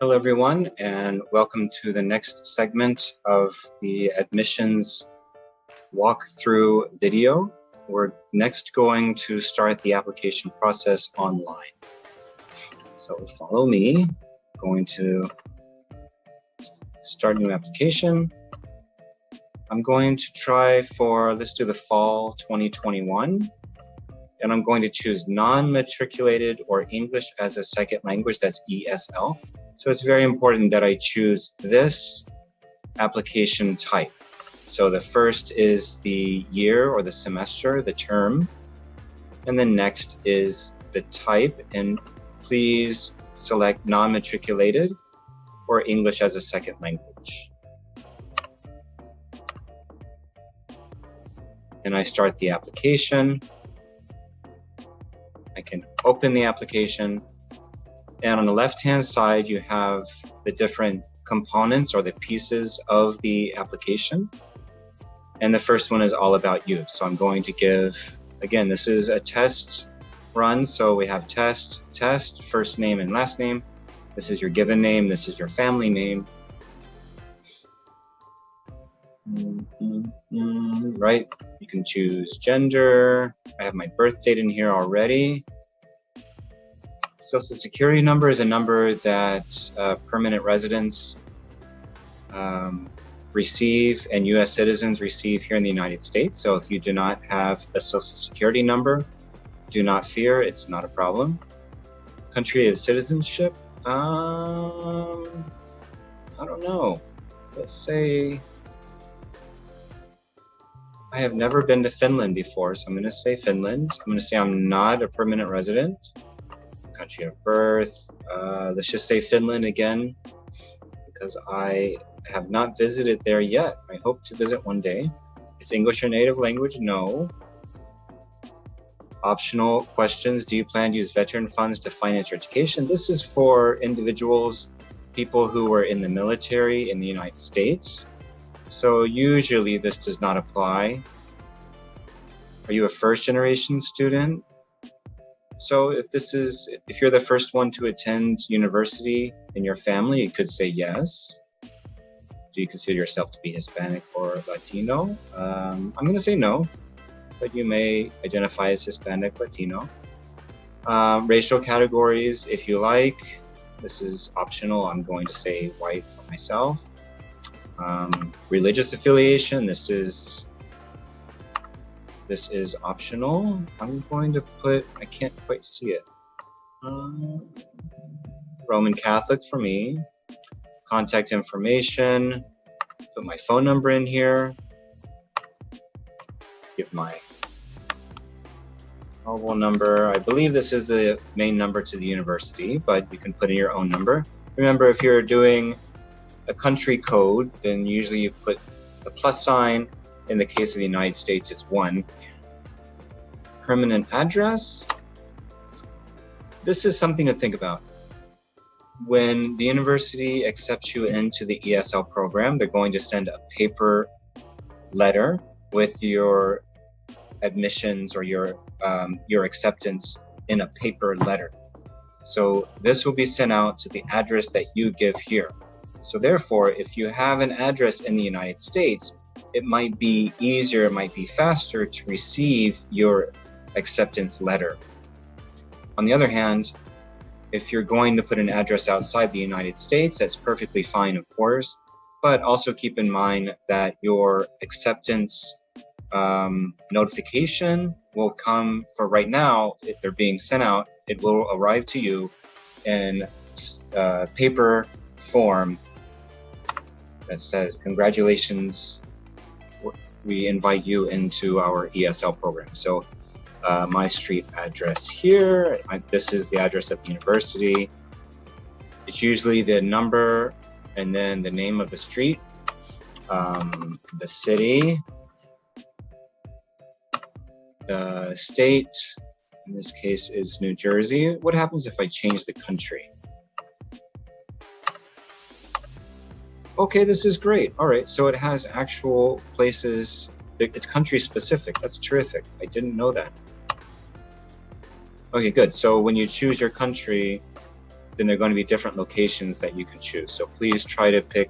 Hello, everyone, and welcome to the next segment of the admissions walkthrough video. We're next going to start the application process online. So follow me. I'm going to start new application. I'm going to try for, let's do the fall 2021. And I'm going to choose non-matriculated or English as a second language, that's ESL. So it's very important that I choose this application type. So the first is the year or the semester, the term, and then next is the type, and please select non-matriculated or English as a second language. And I start the application. I can open the application, and on the left-hand side, you have the different components or the pieces of the application. And the first one is all about you. So I'm going to give, again, this is a test run. So we have test, first name and last name. This is your given name. This is your family name. Right? You can choose gender. I have my birth date in here already. Social Security number is a number that permanent residents receive and U.S. citizens receive here in the United States. So if you do not have a Social Security number, do not fear, it's not a problem. Country of citizenship, I don't know. Let's say, I have never been to Finland before, so I'm going to say Finland. I'm going to say I'm not a permanent resident. Country of birth, let's just say Finland again, because I have not visited there yet. I hope to visit one day. Is English your native language? No. Optional questions. Do you plan to use veteran funds to finance your education? This is for individuals, people who are in the military in the United States. So usually this does not apply. Are you a first generation student? So if you're the first one to attend university in your family, you could say yes. Do you consider yourself to be Hispanic or Latino? I'm going to say no, but you may identify as Hispanic, Latino. Racial categories, if you like. This is optional. I'm going to say white for myself. Religious affiliation, this is optional. I'm going to put, I can't quite see it. Roman Catholic for me. Contact information. Put my phone number in here. Give my mobile number. I believe this is the main number to the university, but you can put in your own number. Remember, if you're doing a country code, then usually you put the plus sign. In the case of the United States, it's 1. Permanent address. This is something to think about. When the university accepts you into the ESL program, they're going to send a paper letter with your admissions or your acceptance in a paper letter. So this will be sent out to the address that you give here. So therefore, if you have an address in the United States, it might be easier, it might be faster to receive your acceptance letter. On the other hand, if you're going to put an address outside the United States, that's perfectly fine, of course, but also keep in mind that your acceptance notification will come, for right now, if they're being sent out, it will arrive to you in paper form that says, congratulations, we invite you into our ESL program. So my street address here, this is the address of the university. It's usually the number and then the name of the street, the city, the state, in this case is New Jersey. What happens if I change the country? Okay, this is great. All right, so it has actual places. It's country specific. That's terrific. I didn't know that. Okay, good. So when you choose your country, then there are going to be different locations that you can choose. So please try to pick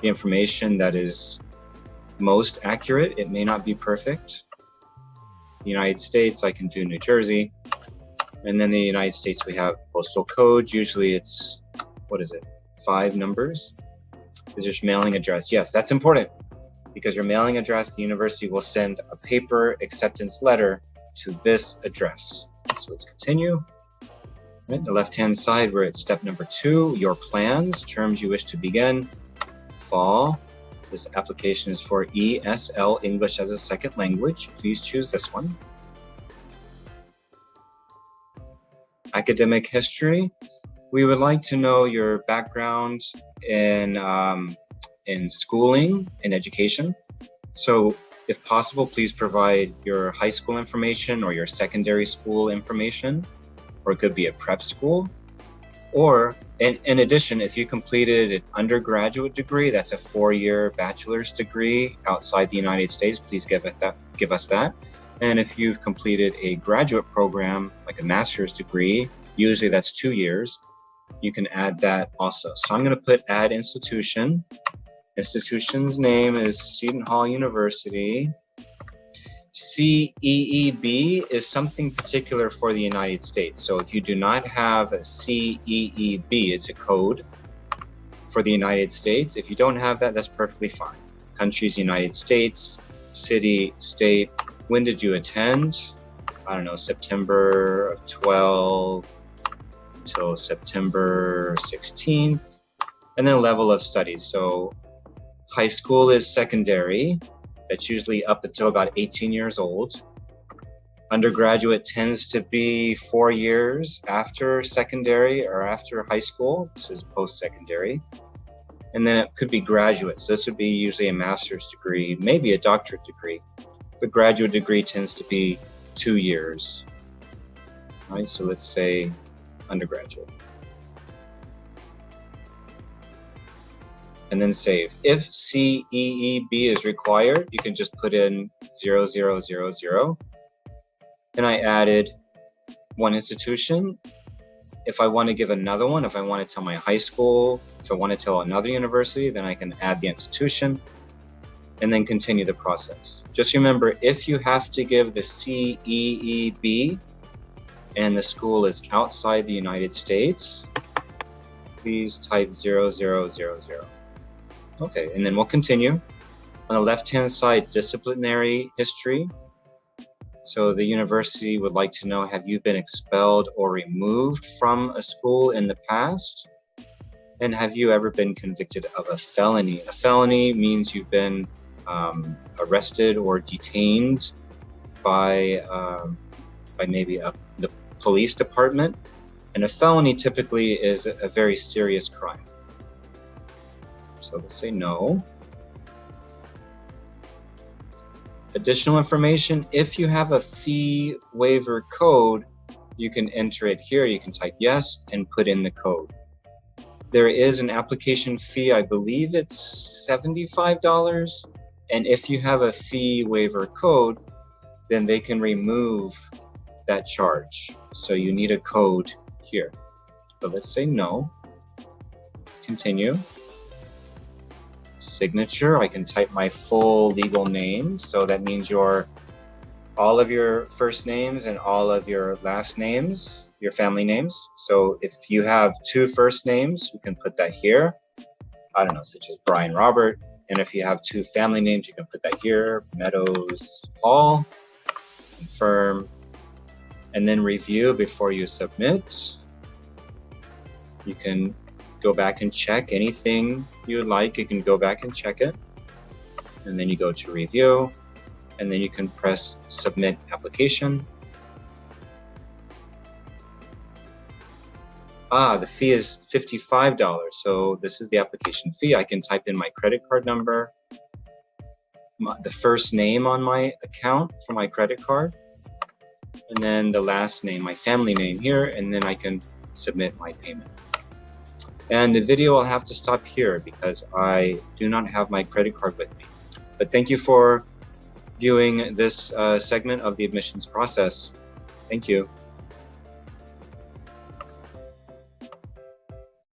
the information that is most accurate. It may not be perfect. The United States, I can do New Jersey. And then the United States, we have postal codes. Usually it's, 5 numbers? Is your mailing address? Yes, that's important, because your mailing address, the university will send a paper acceptance letter to this address. So let's continue. Right, the left-hand side, we're at step number 2, your plans, terms you wish to begin. Fall. This application is for ESL, English as a Second Language. Please choose this one. Academic history. We would like to know your background in schooling and education. So if possible, please provide your high school information or your secondary school information, or it could be a prep school. Or in addition, if you completed an undergraduate degree, that's a 4-year bachelor's degree outside the United States, please give us that. And if you've completed a graduate program, like a master's degree, usually that's 2 years, you can add that also. So I'm going to put add institution. Institution's name is SetonHall University. CEEB is something particular for the United States. So if you do not have a CEEB, it's a code for the United States. If you don't have that, that's perfectly fine. Countries, United States, city, state. When did you attend? I don't know, September of 12 until September 16th. And then level of studies. So high school is secondary. That's usually up until about 18 years old. Undergraduate tends to be 4 years after secondary or after high school. This is post-secondary. And then it could be graduate. So this would be usually a master's degree, maybe a doctorate degree. But graduate degree tends to be 2 years. All right, so let's say undergraduate. And then save. If CEEB is required, you can just put in 0000. And I added one institution. If I want to give another one, if I want to tell my high school, if I want to tell another university, then I can add the institution and then continue the process. Just remember, if you have to give the CEEB and the school is outside the United States, please type 0000. Okay, and then we'll continue. On the left-hand side, disciplinary history. So the university would like to know, have you been expelled or removed from a school in the past? And have you ever been convicted of a felony? A felony means you've been arrested or detained by maybe the police department. And a felony typically is a very serious crime. So let's say no. Additional information, if you have a fee waiver code, you can enter it here. You can type yes and put in the code. There is an application fee, I believe it's $75. And if you have a fee waiver code, then they can remove that charge. So you need a code here. So let's say no. Continue. Signature, I can type my full legal name. So that means all of your first names and all of your last names, your family names. So if you have 2 first names, you can put that here. I don't know, such as Brian Robert. And if you have 2 family names, you can put that here, Meadows Hall. Confirm. And then review before you submit. You can go back and check anything you would like. You can go back and check it. And then you go to review. And then you can press submit application. The fee is $55. So this is the application fee. I can type in my credit card number, the first name on my account for my credit card, and then the last name, my family name here, and then I can submit my payment. And the video will have to stop here because I do not have my credit card with me. But thank you for viewing this segment of the admissions process. Thank you.